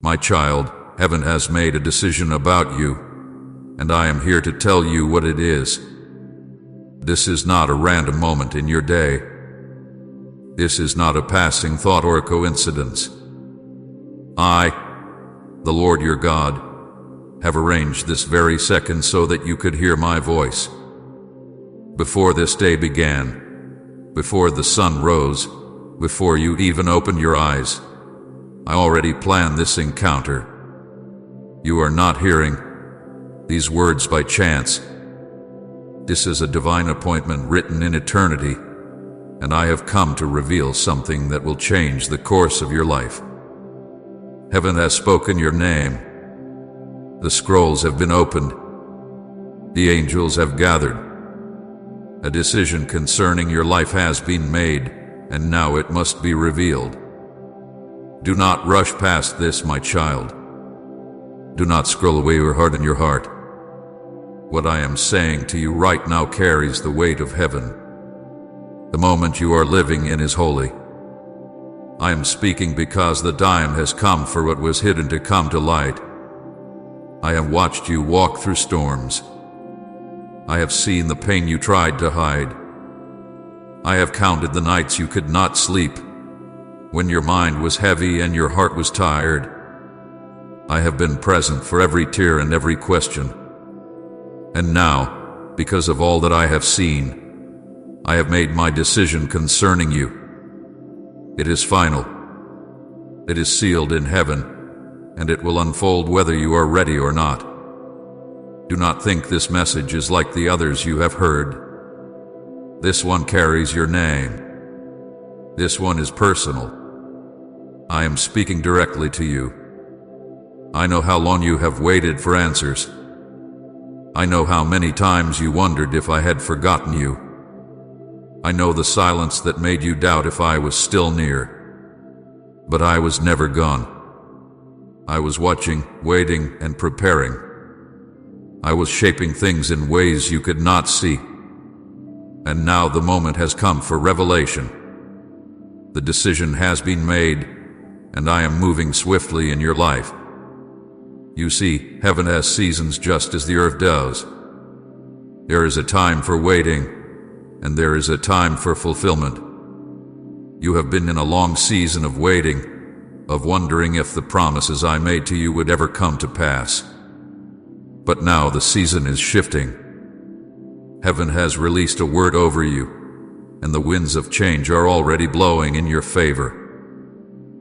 My child, heaven has made a decision about you, and I am here to tell you what it is. This is not a random moment in your day. This is not a passing thought or a coincidence. I, the Lord your God, have arranged this very second so that you could hear my voice. Before this day began, before the sun rose, before you even opened your eyes, I already planned this encounter. You are not hearing these words by chance. This is a divine appointment written in eternity, and I have come to reveal something that will change the course of your life. Heaven has spoken your name. The scrolls have been opened. The angels have gathered. A decision concerning your life has been made, and now it must be revealed. Do not rush past this, my child. Do not scroll away or harden your heart. What I am saying to you right now carries the weight of heaven. The moment you are living in is holy. I am speaking because the time has come for what was hidden to come to light. I have watched you walk through storms. I have seen the pain you tried to hide. I have counted the nights you could not sleep, when your mind was heavy and your heart was tired. I have been present for every tear and every question. And now, because of all that I have seen, I have made my decision concerning you. It is final. It is sealed in heaven, and it will unfold whether you are ready or not. Do not think this message is like the others you have heard. This one carries your name. This one is personal. I am speaking directly to you. I know how long you have waited for answers. I know how many times you wondered if I had forgotten you. I know the silence that made you doubt if I was still near. But I was never gone. I was watching, waiting, and preparing. I was shaping things in ways you could not see. And now the moment has come for revelation. The decision has been made, and I am moving swiftly in your life. You see, heaven has seasons just as the earth does. There is a time for waiting, and there is a time for fulfillment. You have been in a long season of waiting, of wondering if the promises I made to you would ever come to pass. But now the season is shifting. Heaven has released a word over you, and the winds of change are already blowing in your favor.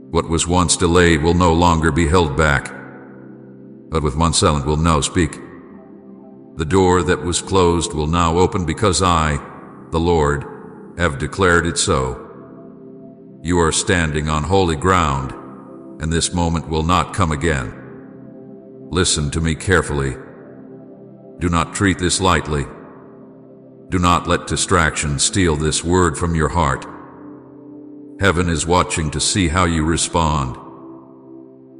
What was once delayed will no longer be held back, but with one silent will now speak. The door that was closed will now open because I, the Lord, have declared it so. You are standing on holy ground, and this moment will not come again. Listen to me carefully. Do not treat this lightly. Do not let distraction steal this word from your heart. Heaven is watching to see how you respond.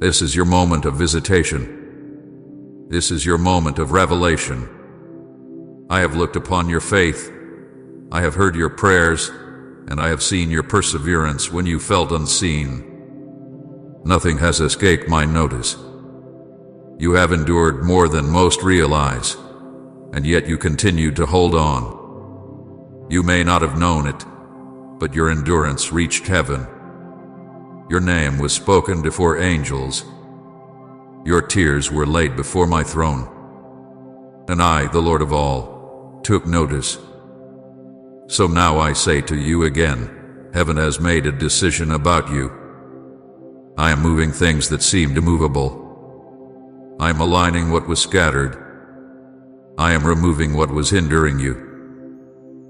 This is your moment of visitation. This is your moment of revelation. I have looked upon your faith. I have heard your prayers, and I have seen your perseverance when you felt unseen. Nothing has escaped my notice. You have endured more than most realize, and yet you continue to hold on. You may not have known it, but your endurance reached heaven. Your name was spoken before angels. Your tears were laid before my throne. And I, the Lord of all, took notice. So now I say to you again, heaven has made a decision about you. I am moving things that seemed immovable. I am aligning what was scattered. I am removing what was hindering you.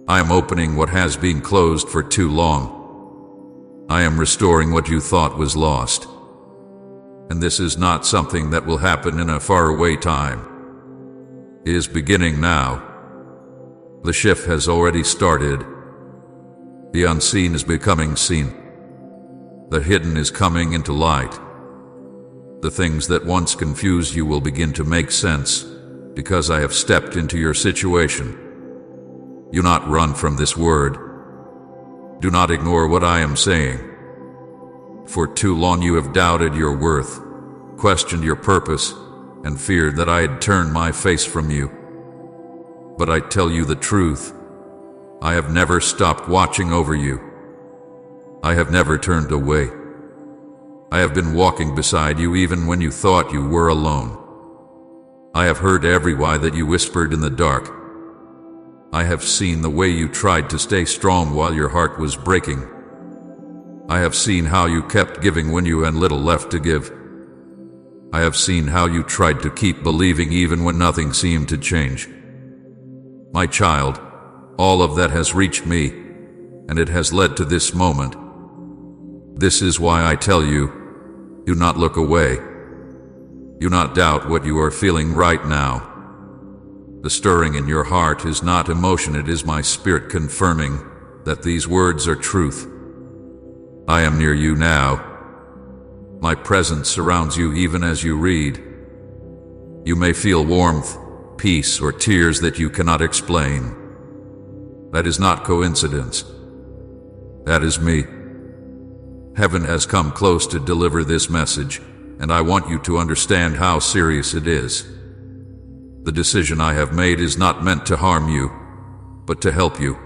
I am opening what has been closed for too long. I am restoring what you thought was lost. And this is not something that will happen in a faraway time. It is beginning now. The shift has already started. The unseen is becoming seen. The hidden is coming into light. The things that once confused you will begin to make sense, because I have stepped into your situation. Do not run from this word. Do not ignore what I am saying. For too long you have doubted your worth. questioned your purpose, and feared that I had turned my face from you. But I tell you the truth, I have never stopped watching over you. I have never turned away. I have been walking beside you even when you thought you were alone. I have heard every why that you whispered in the dark. I have seen the way you tried to stay strong while your heart was breaking. I have seen how you kept giving when you had little left to give. I have seen how you tried to keep believing even when nothing seemed to change. My child, all of that has reached me, and it has led to this moment. This is why I tell you, do not look away. Do not doubt what you are feeling right now. The stirring in your heart is not emotion, it is my spirit confirming that these words are truth. I am near you now. My presence surrounds you even as you read. You may feel warmth, peace, or tears that you cannot explain. That is not coincidence. That is me. Heaven has come close to deliver this message, and I want you to understand how serious it is. The decision I have made is not meant to harm you, but to help you.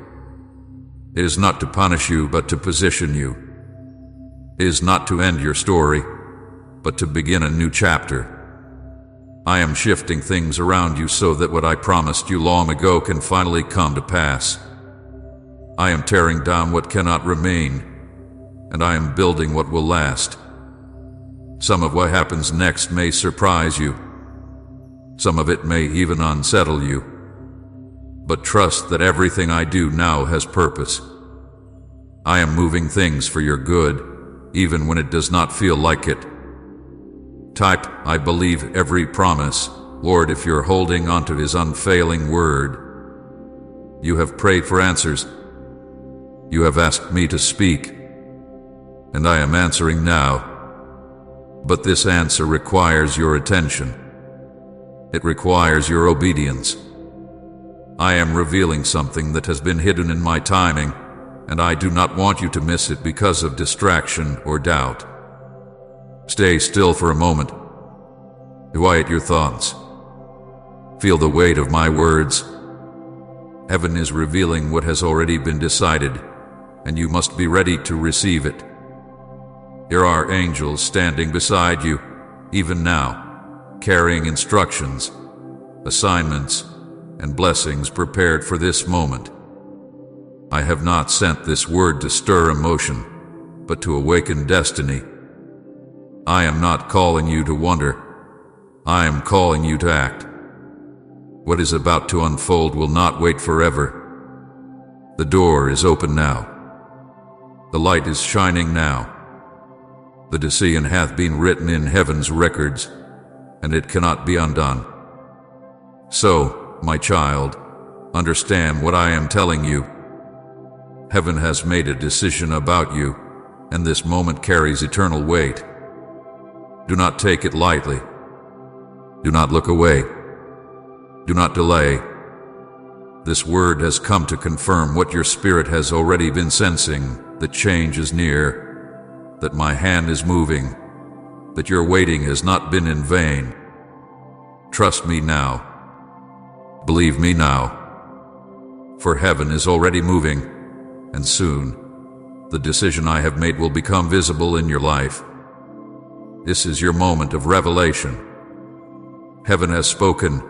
It is not to punish you, but to position you. It is not to end your story, but to begin a new chapter. I am shifting things around you so that what I promised you long ago can finally come to pass. I am tearing down what cannot remain, and I am building what will last. Some of what happens next may surprise you. Some of it may even unsettle you. But trust that everything I do now has purpose. I am moving things for your good, even when it does not feel like it. Type, I believe every promise, Lord, if you're holding onto His unfailing word. You have prayed for answers. You have asked me to speak, and I am answering now. But this answer requires your attention. It requires your obedience. I am revealing something that has been hidden in my timing, and I do not want you to miss it because of distraction or doubt. Stay still for a moment. Quiet your thoughts. Feel the weight of my words. Heaven is revealing what has already been decided, and you must be ready to receive it. There are angels standing beside you, even now, carrying instructions, assignments, and blessings prepared for this moment. I have not sent this word to stir emotion, but to awaken destiny. I am not calling you to wonder. I am calling you to act. What is about to unfold will not wait forever. The door is open now. The light is shining now. The decision hath been written in heaven's records, and it cannot be undone. So, my child, understand what I am telling you. Heaven has made a decision about you, and this moment carries eternal weight. Do not take it lightly. Do not look away. Do not delay. This word has come to confirm what your spirit has already been sensing, that change is near, that my hand is moving, that your waiting has not been in vain. Trust me now. Believe me now. For heaven is already moving, and soon, the decision I have made will become visible in your life. This is your moment of revelation. Heaven has spoken,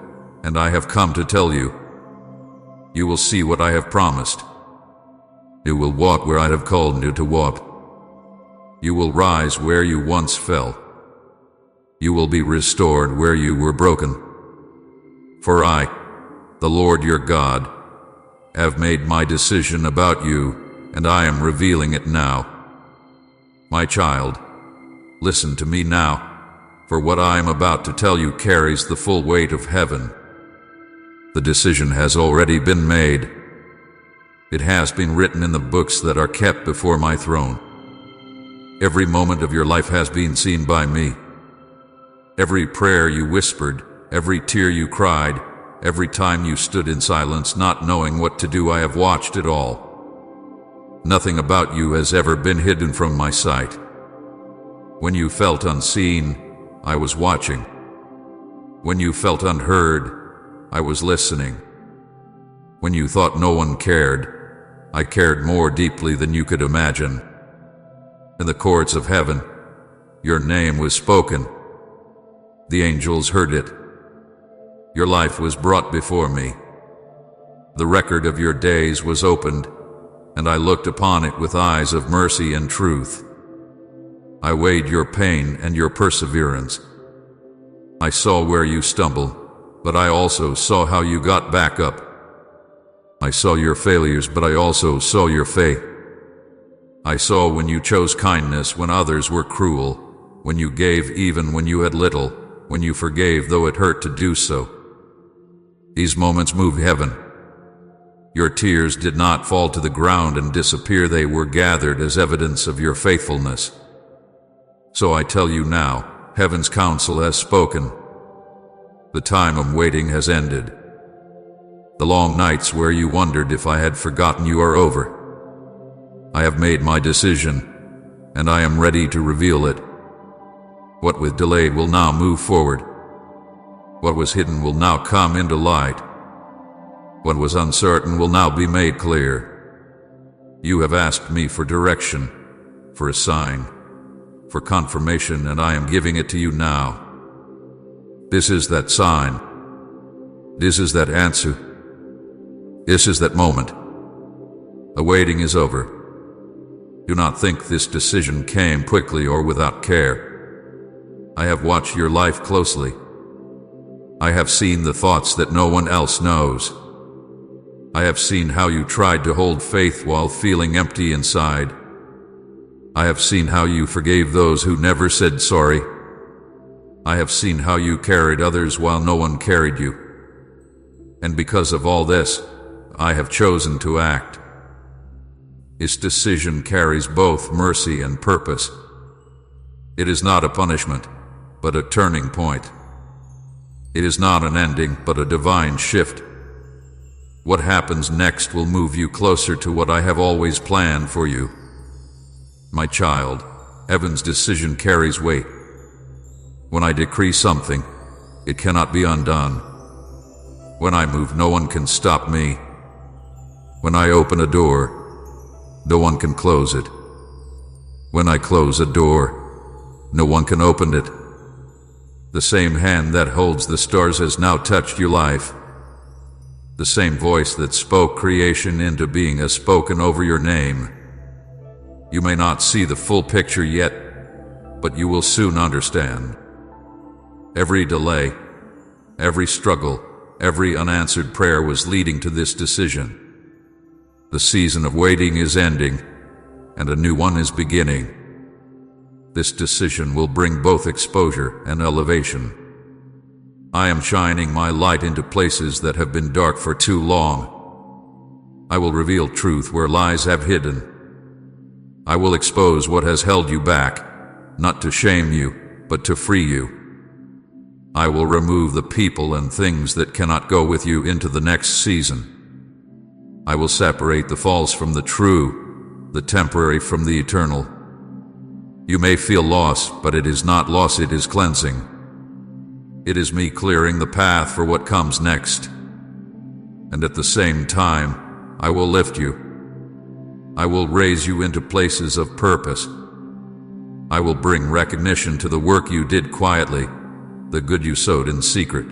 and I have come to tell you. You will see what I have promised. You will walk where I have called you to walk. You will rise where you once fell. You will be restored where you were broken. For I, the Lord your God, have made my decision about you, and I am revealing it now. My child, listen to me now, for what I am about to tell you carries the full weight of heaven. The decision has already been made. It has been written in the books that are kept before my throne. Every moment of your life has been seen by me. Every prayer you whispered, every tear you cried, every time you stood in silence not knowing what to do, I have watched it all. Nothing about you has ever been hidden from my sight. When you felt unseen, I was watching. When you felt unheard, I was listening. When you thought no one cared, I cared more deeply than you could imagine. In the courts of heaven, your name was spoken. The angels heard it. Your life was brought before me. The record of your days was opened, and I looked upon it with eyes of mercy and truth. I weighed your pain and your perseverance. I saw where you stumbled, but I also saw how you got back up. I saw your failures, but I also saw your faith. I saw when you chose kindness when others were cruel, when you gave even when you had little, when you forgave though it hurt to do so. These moments move heaven. Your tears did not fall to the ground and disappear. They were gathered as evidence of your faithfulness. So I tell you now, heaven's counsel has spoken. The time of waiting has ended. The long nights where you wondered if I had forgotten you are over. I have made my decision, and I am ready to reveal it. What was delayed will now move forward. What was hidden will now come into light. What was uncertain will now be made clear. You have asked me for direction, for a sign, for confirmation, and I am giving it to you now. This is that sign. This is that answer. This is that moment. The waiting is over. Do not think this decision came quickly or without care. I have watched your life closely. I have seen the thoughts that no one else knows. I have seen how you tried to hold faith while feeling empty inside. I have seen how you forgave those who never said sorry. I have seen how you carried others while no one carried you. And because of all this, I have chosen to act. This decision carries both mercy and purpose. It is not a punishment, but a turning point. It is not an ending, but a divine shift. What happens next will move you closer to what I have always planned for you. My child, heaven's decision carries weight. When I decree something, it cannot be undone. When I move, no one can stop me. When I open a door, no one can close it. When I close a door, no one can open it. The same hand that holds the stars has now touched your life. The same voice that spoke creation into being has spoken over your name. You may not see the full picture yet, but you will soon understand. Every delay, every struggle, every unanswered prayer was leading to this decision. The season of waiting is ending, and a new one is beginning. This decision will bring both exposure and elevation. I am shining my light into places that have been dark for too long. I will reveal truth where lies have hidden. I will expose what has held you back, not to shame you, but to free you. I will remove the people and things that cannot go with you into the next season. I will separate the false from the true, the temporary from the eternal. You may feel loss, but it is not loss, it is cleansing. It is me clearing the path for what comes next. And at the same time, I will lift you. I will raise you into places of purpose. I will bring recognition to the work you did quietly, the good you sowed in secret.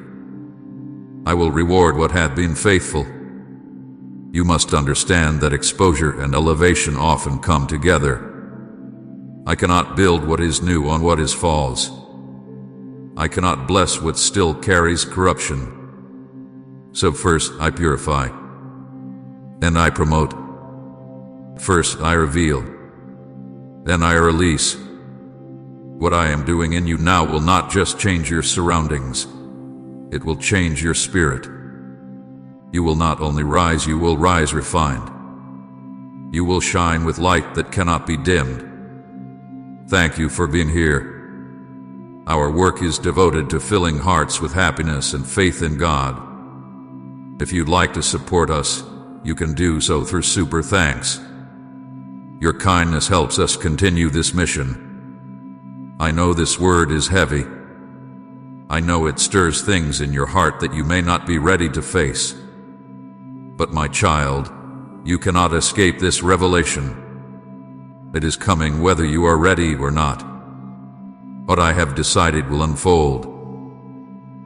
I will reward what had been faithful. You must understand that exposure and elevation often come together. I cannot build what is new on what is false. I cannot bless what still carries corruption. So first I purify. Then I promote. First I reveal. Then I release. What I am doing in you now will not just change your surroundings. It will change your spirit. You will not only rise, you will rise refined. You will shine with light that cannot be dimmed. Thank you for being here. Our work is devoted to filling hearts with happiness and faith in God. If you'd like to support us, you can do so through Super Thanks. Your kindness helps us continue this mission. I know this word is heavy, I know it stirs things in your heart that you may not be ready to face. But my child, you cannot escape this revelation. It is coming whether you are ready or not. What I have decided will unfold.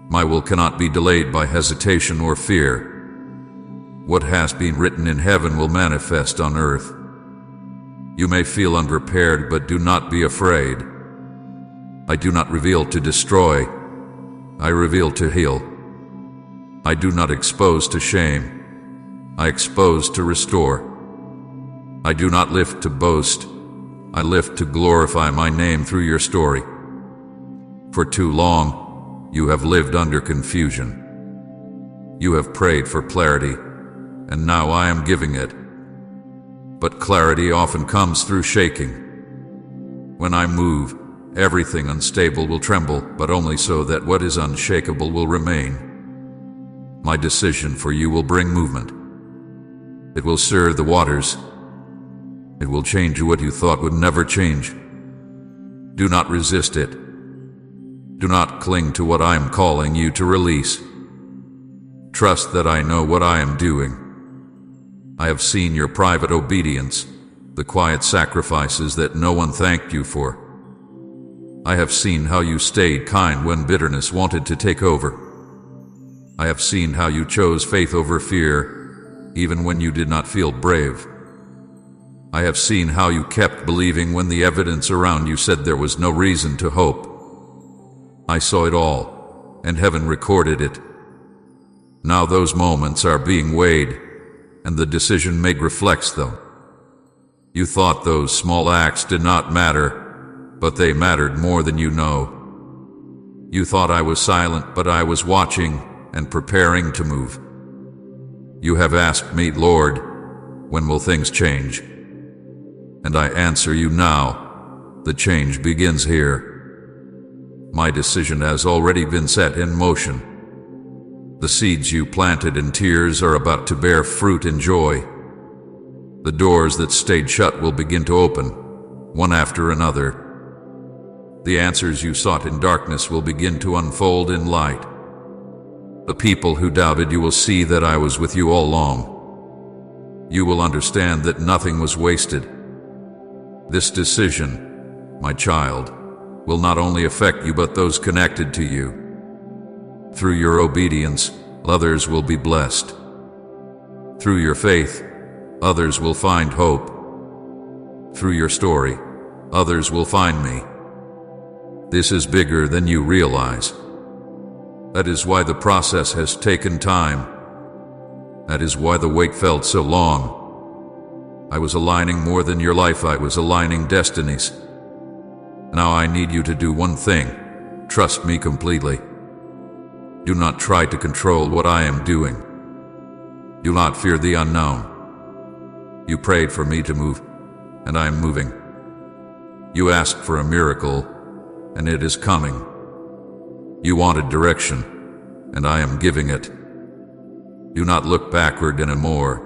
My will cannot be delayed by hesitation or fear. What has been written in heaven will manifest on earth. You may feel unprepared, but do not be afraid. I do not reveal to destroy. I reveal to heal. I do not expose to shame. I expose to restore. I do not lift to boast. I lift to glorify my name through your story. For too long, you have lived under confusion. You have prayed for clarity, and now I am giving it. But clarity often comes through shaking. When I move, everything unstable will tremble, but only so that what is unshakable will remain. My decision for you will bring movement. It will stir the waters. It will change what you thought would never change. Do not resist it. Do not cling to what I am calling you to release. Trust that I know what I am doing. I have seen your private obedience, the quiet sacrifices that no one thanked you for. I have seen how you stayed kind when bitterness wanted to take over. I have seen how you chose faith over fear, even when you did not feel brave. I have seen how you kept believing when the evidence around you said there was no reason to hope. I saw it all, and heaven recorded it. Now those moments are being weighed, and the decision made reflects them. You thought those small acts did not matter, but they mattered more than you know. You thought I was silent, but I was watching and preparing to move. You have asked me, Lord, when will things change? And I answer you now, the change begins here. My decision has already been set in motion. The seeds you planted in tears are about to bear fruit in joy. The doors that stayed shut will begin to open, one after another. The answers you sought in darkness will begin to unfold in light. The people who doubted you will see that I was with you all along. You will understand that nothing was wasted. This decision, my child, will not only affect you but those connected to you. Through your obedience, others will be blessed. Through your faith, others will find hope. Through your story, others will find me. This is bigger than you realize. That is why the process has taken time. That is why the wait felt so long. I was aligning more than your life, I was aligning destinies. Now I need you to do one thing. Trust me completely. Do not try to control what I am doing. Do not fear the unknown. You prayed for me to move, and I am moving. You asked for a miracle, and it is coming. You wanted direction, and I am giving it. Do not look backward anymore.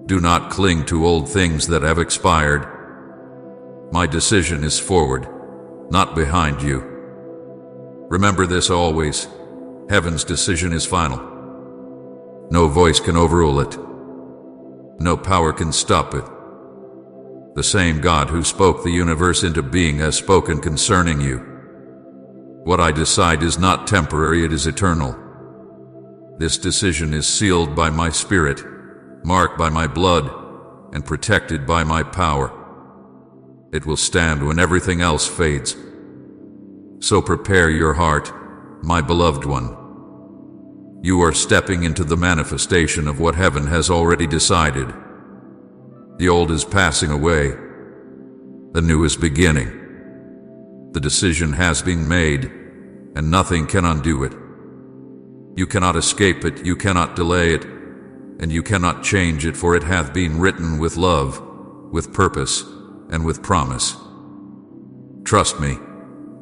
Do not cling to old things that have expired. My decision is forward, not behind you. Remember this always. Heaven's decision is final. No voice can overrule it. No power can stop it. The same God who spoke the universe into being has spoken concerning you. What I decide is not temporary, it is eternal. This decision is sealed by my spirit, marked by my blood, and protected by my power. It will stand when everything else fades. So prepare your heart, my beloved one. You are stepping into the manifestation of what heaven has already decided. The old is passing away. The new is beginning. The decision has been made, and nothing can undo it. You cannot escape it, you cannot delay it, and you cannot change it, for it hath been written with love, with purpose, and with promise. Trust me,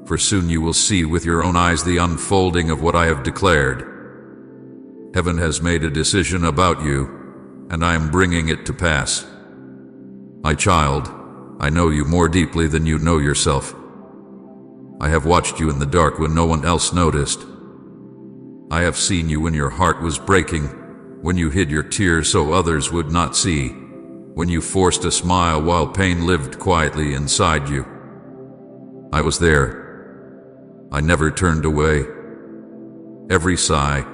for soon you will see with your own eyes the unfolding of what I have declared. Heaven has made a decision about you, and I am bringing it to pass. My child, I know you more deeply than you know yourself. I have watched you in the dark when no one else noticed. I have seen you when your heart was breaking, when you hid your tears so others would not see, when you forced a smile while pain lived quietly inside you. I was there. I never turned away. Every sigh,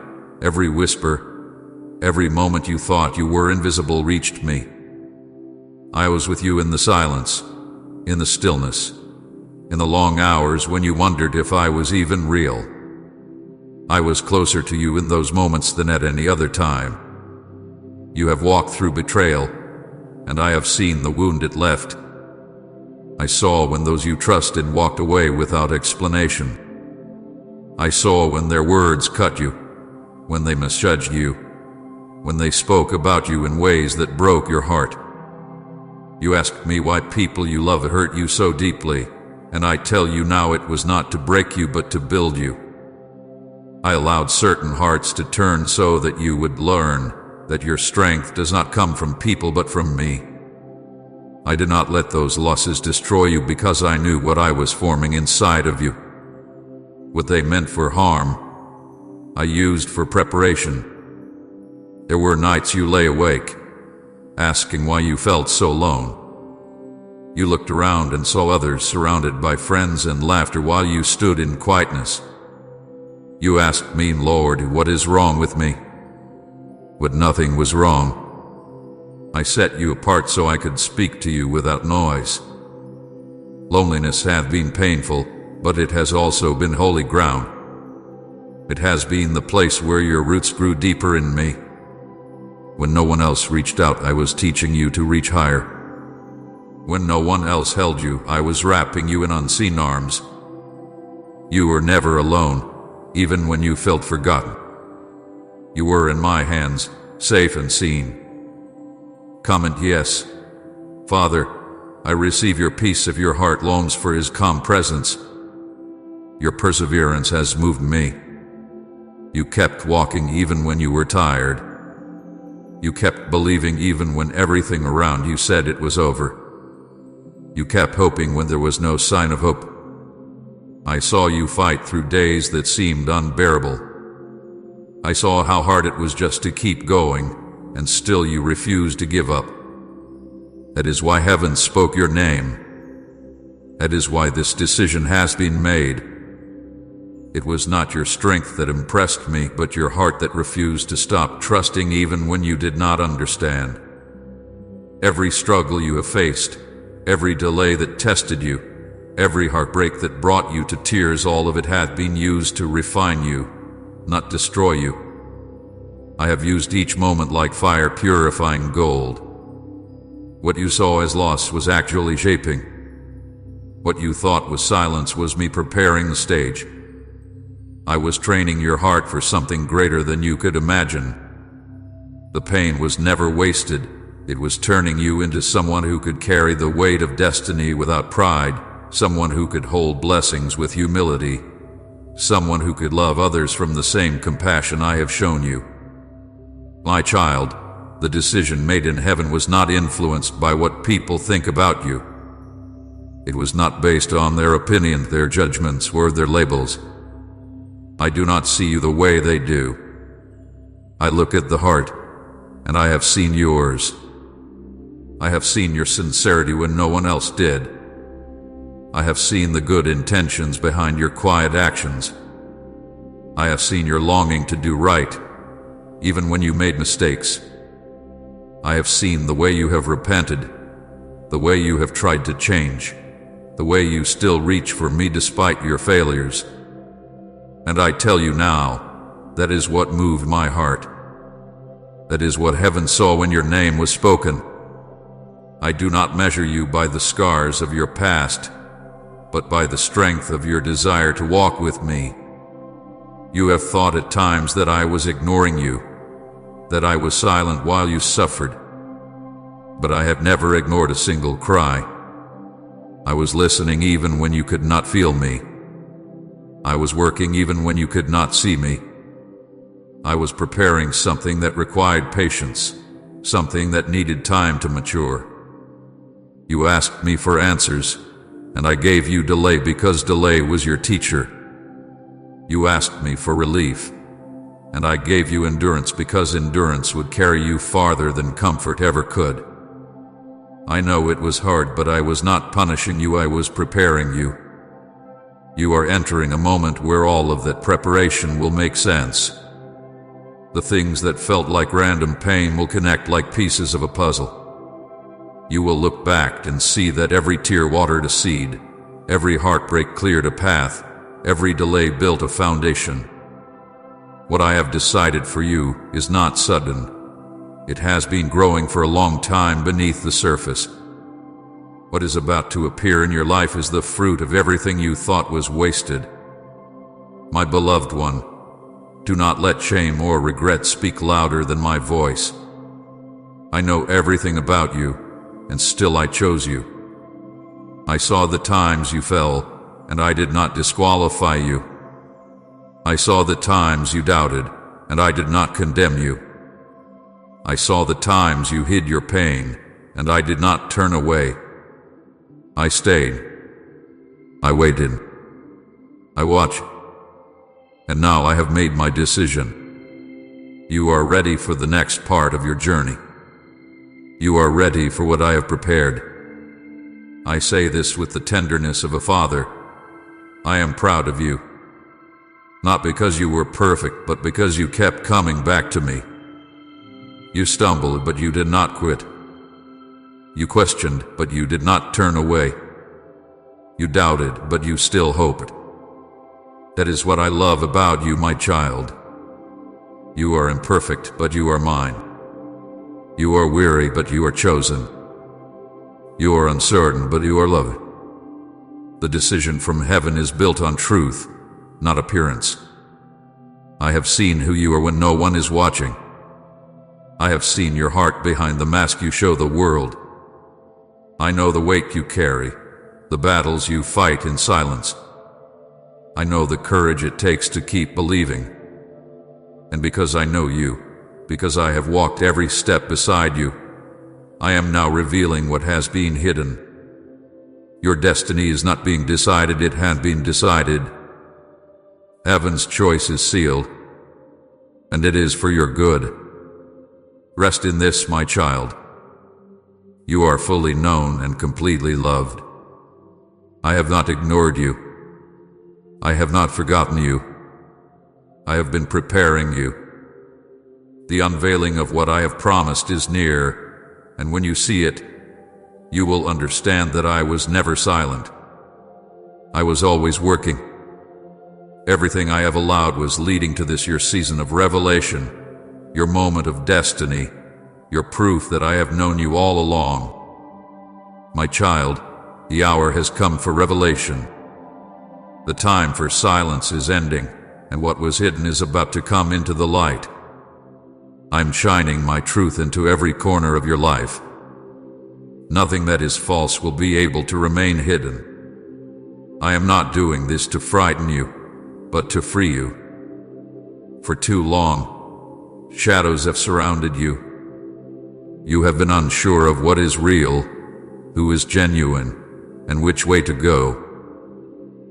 every whisper, every moment you thought you were invisible reached me. I was with you in the silence, in the stillness, in the long hours when you wondered if I was even real. I was closer to you in those moments than at any other time. You have walked through betrayal, and I have seen the wound it left. I saw when those you trusted walked away without explanation. I saw when their words cut you, when they misjudged you, when they spoke about you in ways that broke your heart. You asked me why people you love hurt you so deeply, and I tell you now it was not to break you but to build you. I allowed certain hearts to turn so that you would learn that your strength does not come from people but from me. I did not let those losses destroy you because I knew what I was forming inside of you. What they meant for harm, I used for preparation. There were nights you lay awake, asking why you felt so alone. You looked around and saw others surrounded by friends and laughter while you stood in quietness. You asked me, Lord, what is wrong with me? But nothing was wrong. I set you apart so I could speak to you without noise. Loneliness hath been painful, but it has also been holy ground. It has been the place where your roots grew deeper in me. When no one else reached out, I was teaching you to reach higher. When no one else held you, I was wrapping you in unseen arms. You were never alone, even when you felt forgotten. You were in my hands, safe and seen. Comment yes. Father, I receive your peace if your heart longs for his calm presence. Your perseverance has moved me. You kept walking even when you were tired. You kept believing even when everything around you said it was over. You kept hoping when there was no sign of hope. I saw you fight through days that seemed unbearable. I saw how hard it was just to keep going, and still you refused to give up. That is why heaven spoke your name. That is why this decision has been made. It was not your strength that impressed me, but your heart that refused to stop trusting even when you did not understand. Every struggle you have faced, every delay that tested you, every heartbreak that brought you to tears, all of it hath been used to refine you, not destroy you. I have used each moment like fire purifying gold. What you saw as loss was actually shaping. What you thought was silence was me preparing the stage. I was training your heart for something greater than you could imagine. The pain was never wasted. It was turning you into someone who could carry the weight of destiny without pride, someone who could hold blessings with humility, someone who could love others from the same compassion I have shown you. My child, the decision made in heaven was not influenced by what people think about you. It was not based on their opinion, their judgments, or their labels. I do not see you the way they do. I look at the heart, and I have seen yours. I have seen your sincerity when no one else did. I have seen the good intentions behind your quiet actions. I have seen your longing to do right, even when you made mistakes. I have seen the way you have repented, the way you have tried to change, the way you still reach for me despite your failures. And I tell you now, that is what moved my heart. That is what heaven saw when your name was spoken. I do not measure you by the scars of your past, but by the strength of your desire to walk with me. You have thought at times that I was ignoring you, that I was silent while you suffered. But I have never ignored a single cry. I was listening even when you could not feel me. I was working even when you could not see me. I was preparing something that required patience, something that needed time to mature. You asked me for answers, and I gave you delay because delay was your teacher. You asked me for relief, and I gave you endurance because endurance would carry you farther than comfort ever could. I know it was hard, but I was not punishing you, I was preparing you. You are entering a moment where all of that preparation will make sense. The things that felt like random pain will connect like pieces of a puzzle. You will look back and see that every tear watered a seed, every heartbreak cleared a path, every delay built a foundation. What I have decided for you is not sudden. It has been growing for a long time beneath the surface. What is about to appear in your life is the fruit of everything you thought was wasted. My beloved one, do not let shame or regret speak louder than my voice. I know everything about you, and still I chose you. I saw the times you fell, and I did not disqualify you. I saw the times you doubted, and I did not condemn you. I saw the times you hid your pain, and I did not turn away. I stayed. I waited. I watched. And now I have made my decision. You are ready for the next part of your journey. You are ready for what I have prepared. I say this with the tenderness of a father. I am proud of you. Not because you were perfect, but because you kept coming back to me. You stumbled, but you did not quit. You questioned, but you did not turn away. You doubted, but you still hoped. That is what I love about you, my child. You are imperfect, but you are mine. You are weary, but you are chosen. You are uncertain, but you are loved. The decision from heaven is built on truth, not appearance. I have seen who you are when no one is watching. I have seen your heart behind the mask you show the world. I know the weight you carry, the battles you fight in silence. I know the courage it takes to keep believing. And because I know you, because I have walked every step beside you, I am now revealing what has been hidden. Your destiny is not being decided, it has been decided. Heaven's choice is sealed, and it is for your good. Rest in this, my child. You are fully known and completely loved. I have not ignored you. I have not forgotten you. I have been preparing you. The unveiling of what I have promised is near, and when you see it, you will understand that I was never silent. I was always working. Everything I have allowed was leading to this, your season of revelation, your moment of destiny, your proof that I have known you all along. My child, the hour has come for revelation. The time for silence is ending, and what was hidden is about to come into the light. I'm shining my truth into every corner of your life. Nothing that is false will be able to remain hidden. I am not doing this to frighten you, but to free you. For too long, shadows have surrounded you. You have been unsure of what is real, who is genuine, and which way to go.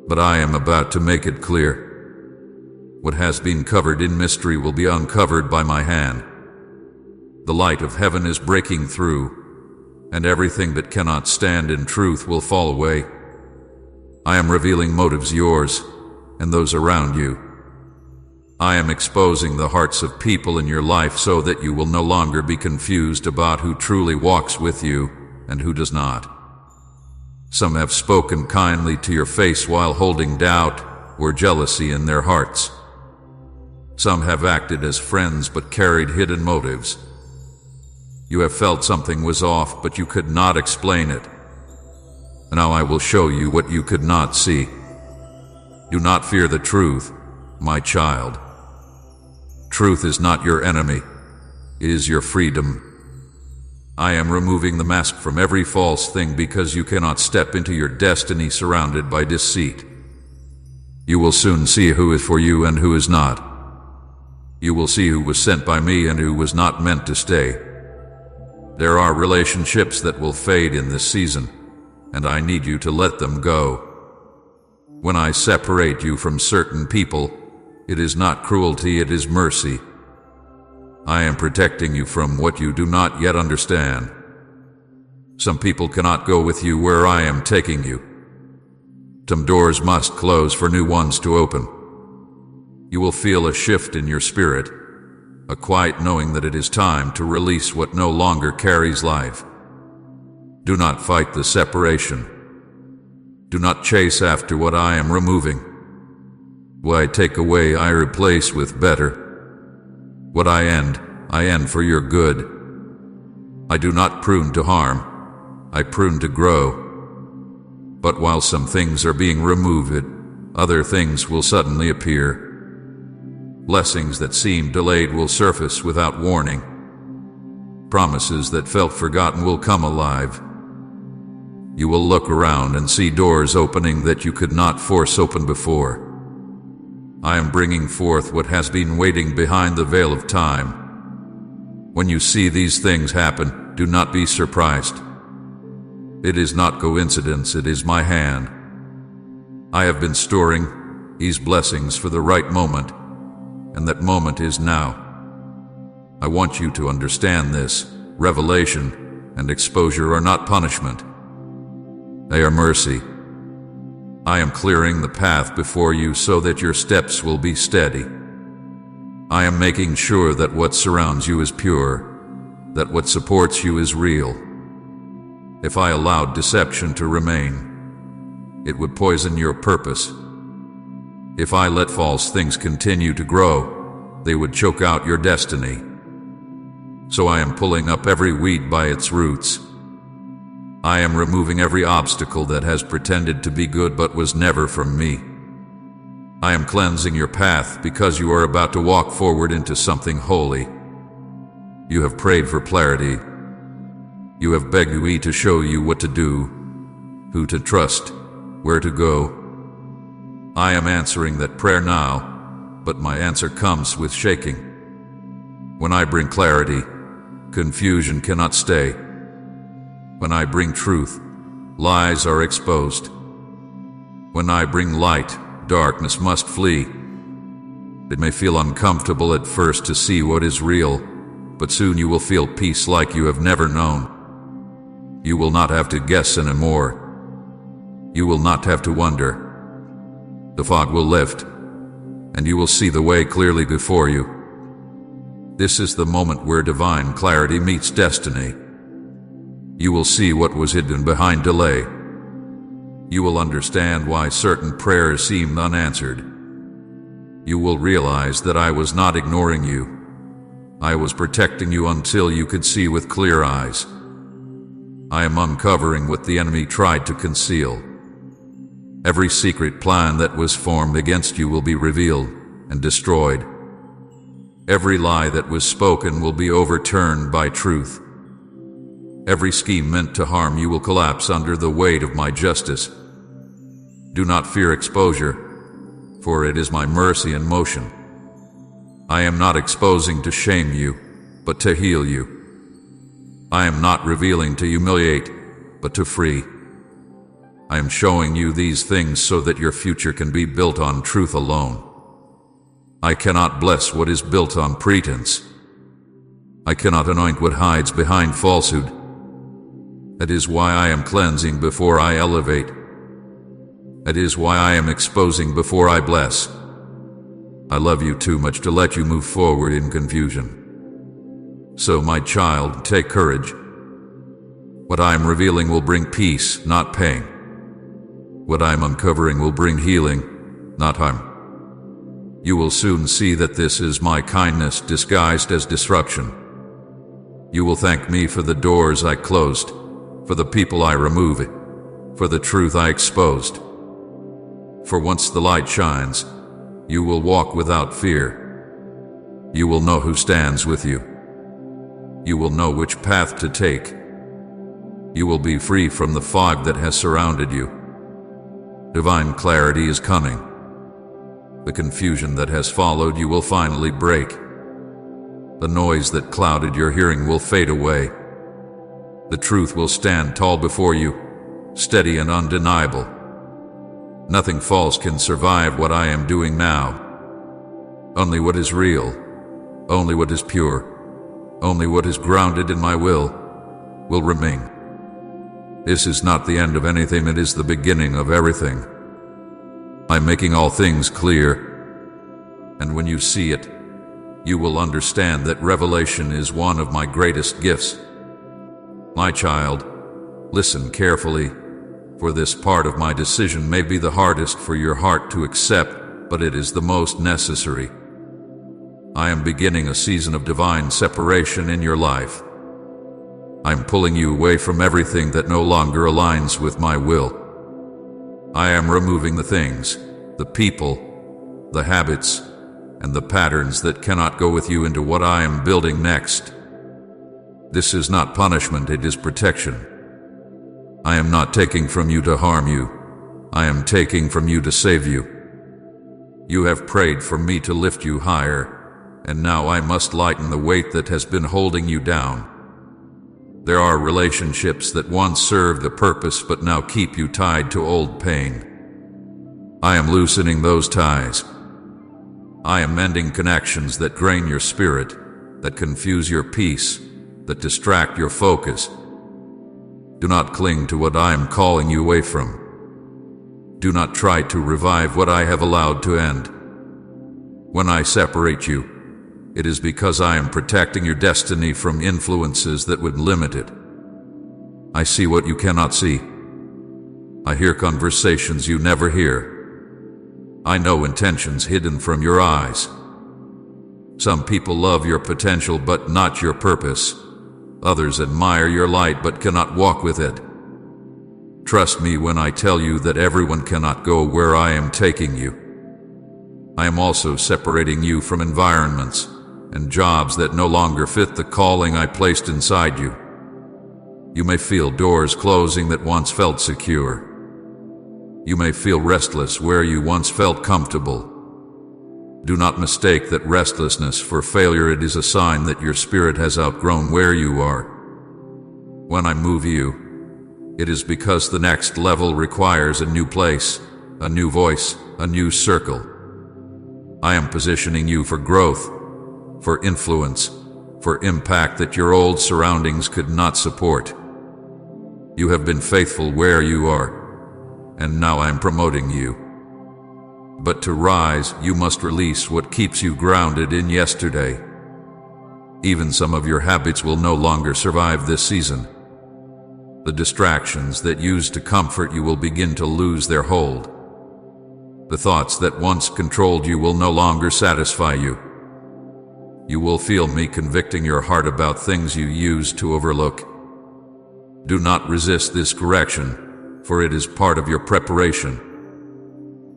But I am about to make it clear. What has been covered in mystery will be uncovered by my hand. The light of heaven is breaking through, and everything that cannot stand in truth will fall away. I am revealing motives, yours and those around you. I am exposing the hearts of people in your life so that you will no longer be confused about who truly walks with you and who does not. Some have spoken kindly to your face while holding doubt or jealousy in their hearts. Some have acted as friends but carried hidden motives. You have felt something was off, but you could not explain it. Now I will show you what you could not see. Do not fear the truth, my child. Truth is not your enemy. It is your freedom. I am removing the mask from every false thing because you cannot step into your destiny surrounded by deceit. You will soon see who is for you and who is not. You will see who was sent by me and who was not meant to stay. There are relationships that will fade in this season, and I need you to let them go. When I separate you from certain people, it is not cruelty, it is mercy. I am protecting you from what you do not yet understand. Some people cannot go with you where I am taking you. Some doors must close for new ones to open. You will feel a shift in your spirit, a quiet knowing that it is time to release what no longer carries life. Do not fight the separation. Do not chase after what I am removing. What I take away, I replace with better. What I end for your good. I do not prune to harm, I prune to grow. But while some things are being removed, other things will suddenly appear. Blessings that seemed delayed will surface without warning. Promises that felt forgotten will come alive. You will look around and see doors opening that you could not force open before. I am bringing forth what has been waiting behind the veil of time. When you see these things happen, do not be surprised. It is not coincidence, it is my hand. I have been storing these blessings for the right moment, and that moment is now. I want you to understand this. Revelation and exposure are not punishment. They are mercy. I am clearing the path before you so that your steps will be steady. I am making sure that what surrounds you is pure, that what supports you is real. If I allowed deception to remain, it would poison your purpose. If I let false things continue to grow, they would choke out your destiny. So I am pulling up every weed by its roots. I am removing every obstacle that has pretended to be good but was never from me. I am cleansing your path because you are about to walk forward into something holy. You have prayed for clarity. You have begged me to show you what to do, who to trust, where to go. I am answering that prayer now, but my answer comes with shaking. When I bring clarity, confusion cannot stay. When I bring truth, lies are exposed. When I bring light, darkness must flee. It may feel uncomfortable at first to see what is real, but soon you will feel peace like you have never known. You will not have to guess anymore. You will not have to wonder. The fog will lift, and you will see the way clearly before you. This is the moment where divine clarity meets destiny. You will see what was hidden behind delay. You will understand why certain prayers seemed unanswered. You will realize that I was not ignoring you. I was protecting you until you could see with clear eyes. I am uncovering what the enemy tried to conceal. Every secret plan that was formed against you will be revealed and destroyed. Every lie that was spoken will be overturned by truth. Every scheme meant to harm you will collapse under the weight of my justice. Do not fear exposure, for it is my mercy in motion. I am not exposing to shame you, but to heal you. I am not revealing to humiliate, but to free. I am showing you these things so that your future can be built on truth alone. I cannot bless what is built on pretense. I cannot anoint what hides behind falsehood. That is why I am cleansing before I elevate. That is why I am exposing before I bless. I love you too much to let you move forward in confusion. So, my child, take courage. What I am revealing will bring peace, not pain. What I am uncovering will bring healing, not harm. You will soon see that this is my kindness disguised as disruption. You will thank me for the doors I closed, for the people I removed, for the truth I exposed. For once the light shines, you will walk without fear. You will know who stands with you. You will know which path to take. You will be free from the fog that has surrounded you. Divine clarity is coming. The confusion that has followed you will finally break. The noise that clouded your hearing will fade away. The truth will stand tall before you, steady and undeniable. Nothing false can survive what I am doing now. Only what is real, only what is pure, only what is grounded in my will remain. This is not the end of anything, it is the beginning of everything. I am making all things clear, and when you see it, you will understand that revelation is one of my greatest gifts. My child, listen carefully, for this part of my decision may be the hardest for your heart to accept, but it is the most necessary. I am beginning a season of divine separation in your life. I am pulling you away from everything that no longer aligns with my will. I am removing the things, the people, the habits, and the patterns that cannot go with you into what I am building next. This is not punishment, it is protection. I am not taking from you to harm you. I am taking from you to save you. You have prayed for me to lift you higher, and now I must lighten the weight that has been holding you down. There are relationships that once served a purpose but now keep you tied to old pain. I am loosening those ties. I am mending connections that drain your spirit, that confuse your peace, that distract your focus. Do not cling to what I am calling you away from. Do not try to revive what I have allowed to end. When I separate you, it is because I am protecting your destiny from influences that would limit it. I see what you cannot see. I hear conversations you never hear. I know intentions hidden from your eyes. Some people love your potential but not your purpose. Others admire your light but cannot walk with it. Trust me when I tell you that everyone cannot go where I am taking you. I am also separating you from environments and jobs that no longer fit the calling I placed inside you. You may feel doors closing that once felt secure. You may feel restless where you once felt comfortable. Do not mistake that restlessness for failure. It is a sign that your spirit has outgrown where you are. When I move you, it is because the next level requires a new place, a new voice, a new circle. I am positioning you for growth, for influence, for impact that your old surroundings could not support. You have been faithful where you are, and now I am promoting you. But to rise, you must release what keeps you grounded in yesterday. Even some of your habits will no longer survive this season. The distractions that used to comfort you will begin to lose their hold. The thoughts that once controlled you will no longer satisfy you. You will feel me convicting your heart about things you used to overlook. Do not resist this correction, for it is part of your preparation.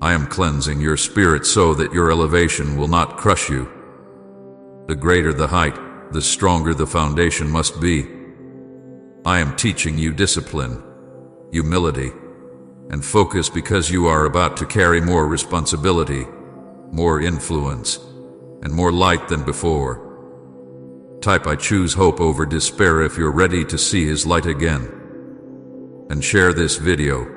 I am cleansing your spirit so that your elevation will not crush you. The greater the height, the stronger the foundation must be. I am teaching you discipline, humility, and focus because you are about to carry more responsibility, more influence, and more light than before. Type I choose hope over despair if you're ready to see His light again. And share this video